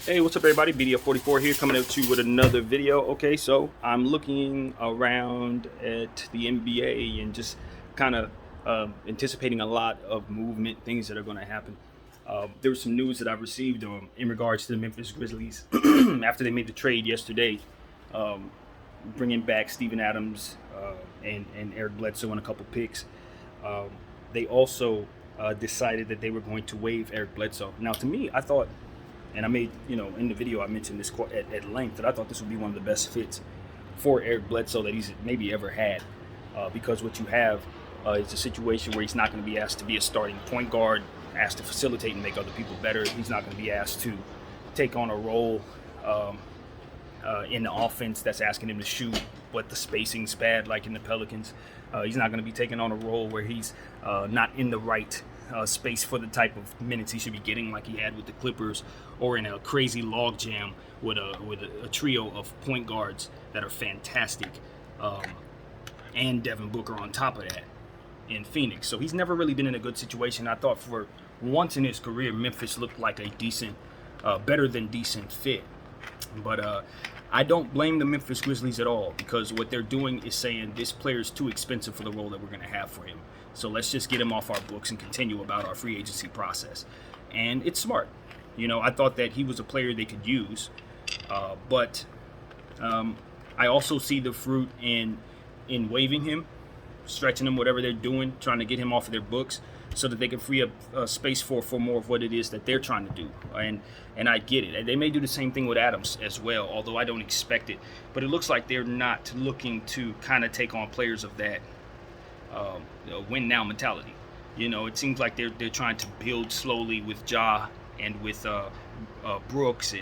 Hey, what's up everybody? BDF44 here coming at you with another video. Okay, so I'm looking around at the NBA and just kind of anticipating a lot of movement, things that are going to happen. There was some news that I received in regards to the Memphis Grizzlies after they made the trade yesterday, um, bringing back Steven Adams and Eric Bledsoe and a couple picks. Um, they also decided that they were going to waive Eric Bledsoe. Now, to me, I thought, and I made, in the video I mentioned this at length, that I thought this would be one of the best fits for Eric Bledsoe that he's maybe ever had, because what you have is a situation where he's not going to be asked to be a starting point guard, asked to facilitate and make other people better. He's not going to be asked to take on a role in the offense that's asking him to shoot, but the spacing's bad, like in the Pelicans. He's not going to be taking on a role where he's not in the right space for the type of minutes he should be getting, like he had with the Clippers, or in a crazy logjam with a trio of point guards that are fantastic, and Devin Booker on top of that in Phoenix. So he's never really been in a good situation. I thought for once in his career, Memphis looked like a decent, better than decent fit. But I don't blame the Memphis Grizzlies at all, because what they're doing is saying this player is too expensive for the role that we're going to have for him. So let's just get him off our books and continue about our free agency process. And it's smart. I thought that he was a player they could use, but I also see the fruit in waiving him, stretching him, whatever they're doing, trying to get him off of their books so that they can free up space for more of what it is that they're trying to do. And I get it. They may do the same thing with Adams as well, although I don't expect it. But it looks like they're not looking to kind of take on players of that win now mentality. It seems like they're trying to build slowly with Ja and with Brooks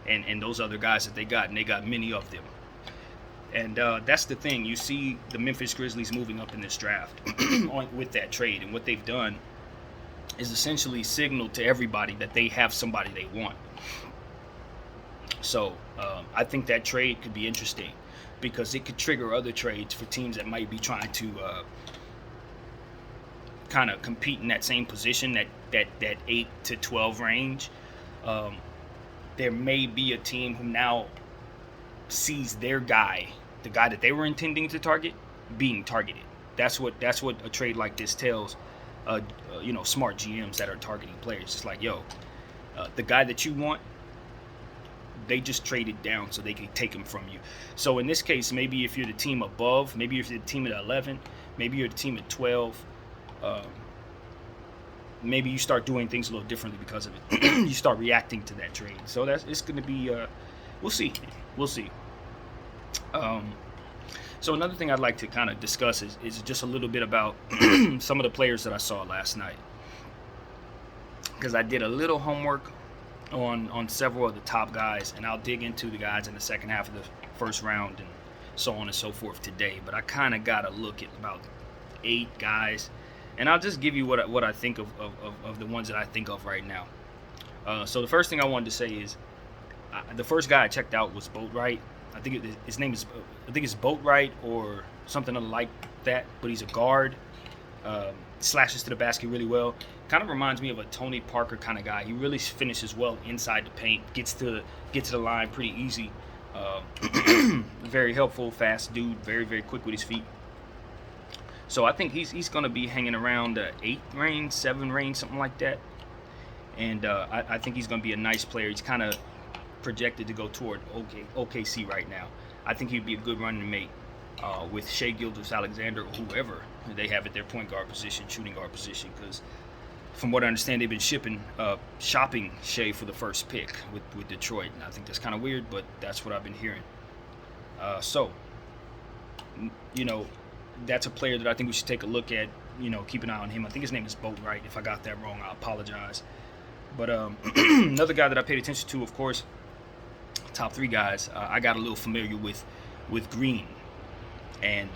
and those other guys that they got, and they got many of them. And that's the thing. You see the Memphis Grizzlies moving up in this draft with that trade, and what they've done is essentially signal to everybody that they have somebody they want. So I think that trade could be interesting, because it could trigger other trades for teams that might be trying to kind of compete in that same position, that 8 to 12 range. There may be a team who now sees their guy, the guy that they were intending to target, being targeted. That's what a trade like this tells smart GMs that are targeting players. It's like, the guy that you want, they just traded down so they can take him from you. So in this case, maybe if you're the team above, maybe if you're the team at 11, maybe you're the team at 12, maybe you start doing things a little differently because of it. You start reacting to that trade. So it's going to be, we'll see. So another thing I'd like to kind of discuss is just a little bit about some of the players that I saw last night, because I did a little homework on several of the top guys, and I'll dig into the guys in the second half of the first round and so on and so forth today. But I kind of got to look at about 8 guys, and I'll just give you what I think of the ones that I think of right now. So the first thing I wanted to say is the first guy I checked out was Boatwright. I think his name is Boatwright or something like that, but he's a guard. Slashes to the basket really well. Kind of reminds me of a Tony Parker kind of guy. He really finishes well inside the paint. Gets to the line pretty easy. Very helpful, fast dude. Very, very quick with his feet. So I think he's going to be hanging around 8 range, 7 range, something like that. And I think he's going to be a nice player. He's kind of projected to go toward OKC right now. I think he'd be a good running mate with Shai Gilgeous-Alexander or whoever they have at their point guard position, shooting guard position, because from what I understand, they've been shopping Shai for the first pick with Detroit, and I think that's kind of weird, but that's what I've been hearing. So that's a player that I think we should take a look at, keep an eye on him. I think his name is Boatwright. If I got that wrong, I apologize. But another guy that I paid attention to, of course, top 3 guys, I got a little familiar with Green, and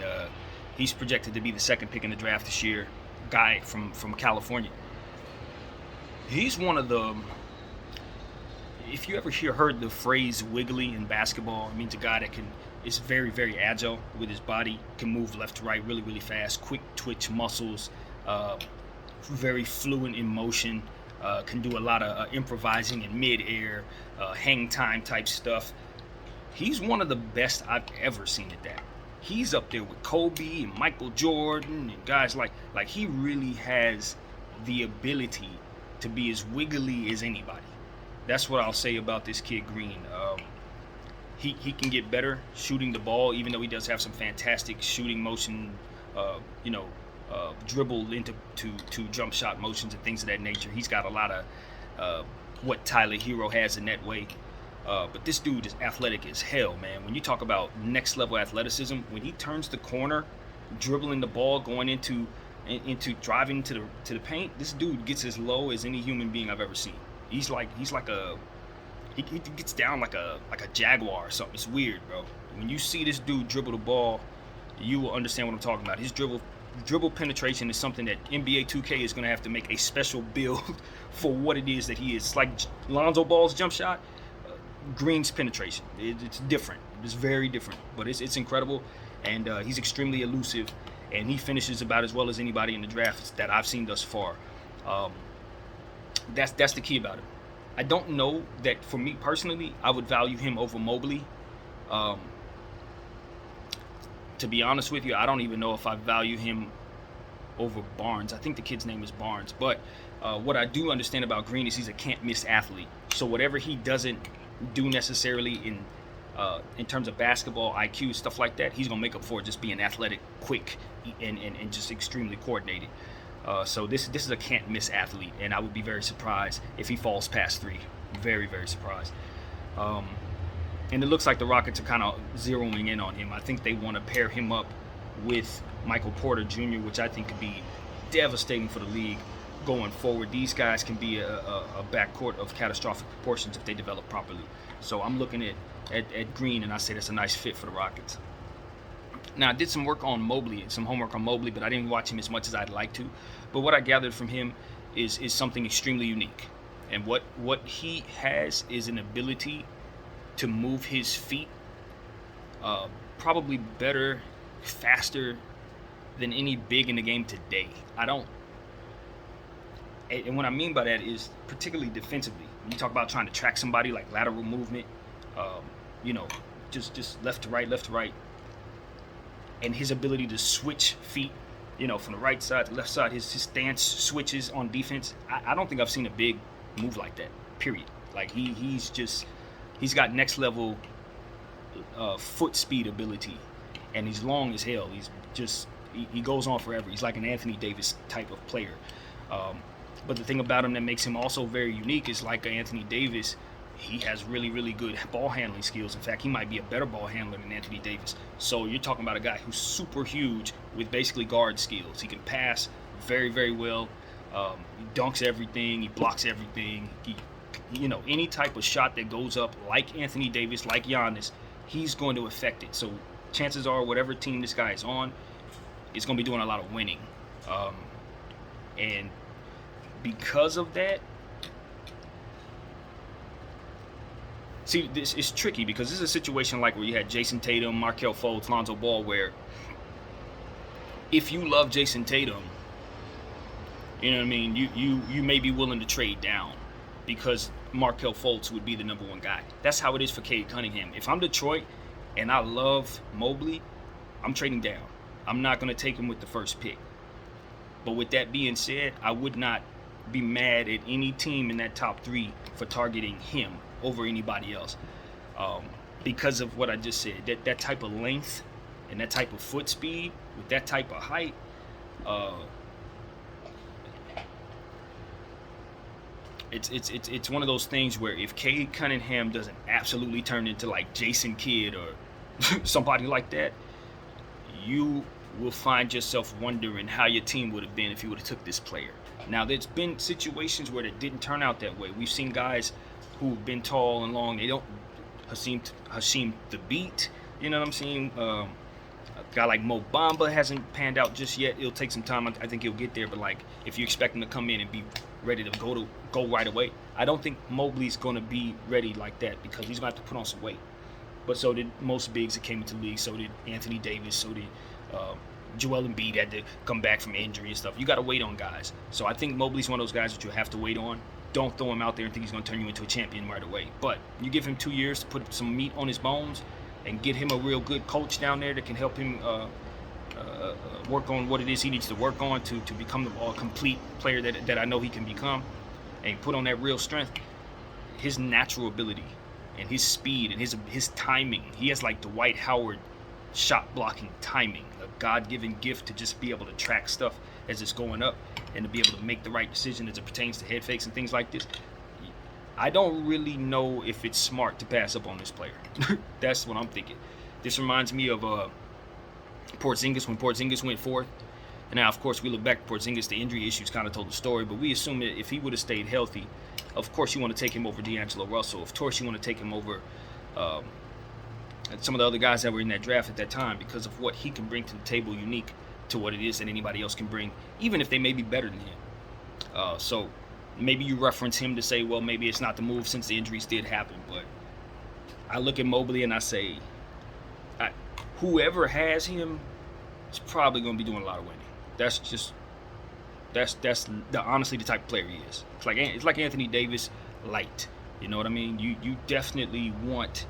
he's projected to be the second pick in the draft this year. Guy from California. He's one of the, if you ever heard the phrase wiggly in basketball, it means a guy that is very, very agile with his body, can move left to right really, really fast, quick twitch muscles, very fluent in motion, can do a lot of improvising in mid-air, hang time type stuff. He's one of the best I've ever seen at that. He's up there with Kobe and Michael Jordan and guys like he really has the ability to be as wiggly as anybody. That's what I'll say about this kid Green. He can get better shooting the ball, even though he does have some fantastic shooting motion, dribble into to jump shot motions and things of that nature. He's got a lot of what Tyler Hero has in that way. But this dude is athletic as hell, man. When you talk about next level athleticism, when he turns the corner, dribbling the ball, going into driving to the paint, this dude gets as low as any human being I've ever seen. He gets down like a jaguar or something. It's weird, bro. When you see this dude dribble the ball, you will understand what I'm talking about. His dribble penetration is something that NBA 2K is going to have to make a special build for what it is that he is. It's like Lonzo Ball's jump shot. Green's penetration, it's different. It's very different, but it's incredible, and he's extremely elusive, and he finishes about as well as anybody in the draft that I've seen thus far. That's the key about him. I don't know that for me personally, I would value him over Mobley. To be honest with you, I don't even know if I value him over Barnes. I think the kid's name is Barnes, but what I do understand about Green is he's a can't miss athlete. So whatever he doesn't do necessarily in terms of basketball IQ, stuff like that, he's gonna make up for it just being athletic, quick, and just extremely coordinated. So this is a can't miss athlete, and I would be very surprised if he falls past 3. Very, very surprised. And it looks like the Rockets are kind of zeroing in on him. I think they want to pair him up with Michael Porter Jr., which I think could be devastating for the league going forward. These guys can be a backcourt of catastrophic proportions if they develop properly. So I'm looking at Green, and I say that's a nice fit for the Rockets. Now, I did some homework on Mobley, but I didn't watch him as much as I'd like to. But what I gathered from him is something extremely unique. And what he has is an ability to move his feet probably better, faster than any big in the game today. And what I mean by that is particularly defensively. When you talk about trying to track somebody, like lateral movement, just left to right, and his ability to switch feet, from the right side to left side, his stance switches on defense. I don't think I've seen a big move like that, period. Like he's got next level foot speed ability, and he's long as hell. He goes on forever. He's like an Anthony Davis type of player. But the thing about him that makes him also very unique is, like Anthony Davis, he has really, really good ball handling skills. In fact, he might be a better ball handler than Anthony Davis. So you're talking about a guy who's super huge with basically guard skills. He can pass very, very well. He dunks everything. He blocks everything. Any type of shot that goes up, like Anthony Davis, like Giannis, he's going to affect it. So chances are, whatever team this guy is on, is going to be doing a lot of winning. And because of that, see, this is tricky because this is a situation like where you had Jason Tatum, Markelle Fultz, Lonzo Ball, where if you love Jason Tatum, you know what I mean, you may be willing to trade down because Markelle Fultz would be the number one guy. That's how it is for Cade Cunningham. If I'm Detroit and I love Mobley, I'm trading down. I'm not going to take him with the first pick. But with that being said, I would not be mad at any team in that top 3 for targeting him over anybody else, because of what I just said. That type of length and that type of foot speed with that type of height, it's one of those things where if Cade Cunningham doesn't absolutely turn into like Jason Kidd or somebody like that, you will find yourself wondering how your team would have been if you would have took this player. Now, there's been situations where it didn't turn out that way. We've seen guys who've been tall and long. They don't Hasheem Thabeet, you know what I'm saying? A guy like Mo Bamba hasn't panned out just yet. It'll take some time. I think he'll get there. But like, if you expect him to come in and be ready to go right away, I don't think Mobley's going to be ready like that because he's going to have to put on some weight. But so did most bigs that came into the league. So did Anthony Davis. So did Joel Embiid had to come back from injury and stuff. You got to wait on guys. So I think Mobley's one of those guys that you have to wait on. don't throw him out there and think he's going to turn you into a champion right away. But you give him 2 years to put some meat on his bones and get him a real good coach down there that can help him work on what it is he needs to work on to become a complete player that I know he can become, and put on that real strength. His natural ability and his speed and his timing. He has like Dwight Howard shot blocking timing, a God-given gift to just be able to track stuff as it's going up and to be able to make the right decision as it pertains to head fakes and things like this. I don't really know if it's smart to pass up on this player. That's what I'm thinking. This reminds me of Porzingis, when Porzingis went fourth. And now, of course, we look back at Porzingis, the injury issues kind of told the story, but we assume that if he would have stayed healthy, of course you want to take him over D'Angelo Russell. Of course you want to take him over some of the other guys that were in that draft at that time, because of what he can bring to the table, unique to what it is that anybody else can bring, even if they may be better than him. So maybe you reference him to say, well, maybe it's not the move since the injuries did happen. But I look at Mobley and I say, whoever has him is probably going to be doing a lot of winning. That's honestly the type of player he is. It's like Anthony Davis light. You know what I mean? You definitely want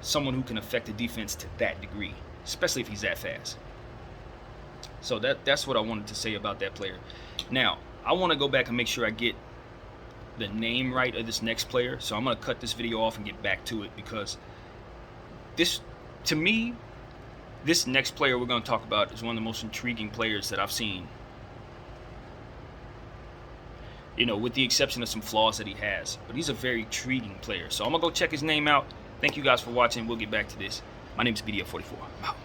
someone who can affect the defense to that degree, especially if he's that fast. So that's what I wanted to say about that player. Now, I want to go back and make sure I get the name right of this next player. So I'm going to cut this video off and get back to it, because this, to me, this next player we're going to talk about is one of the most intriguing players that I've seen. You know, with the exception of some flaws that he has. But he's a very intriguing player. So I'm going to go check his name out. Thank you guys for watching. We'll get back to this. My name is BDF44.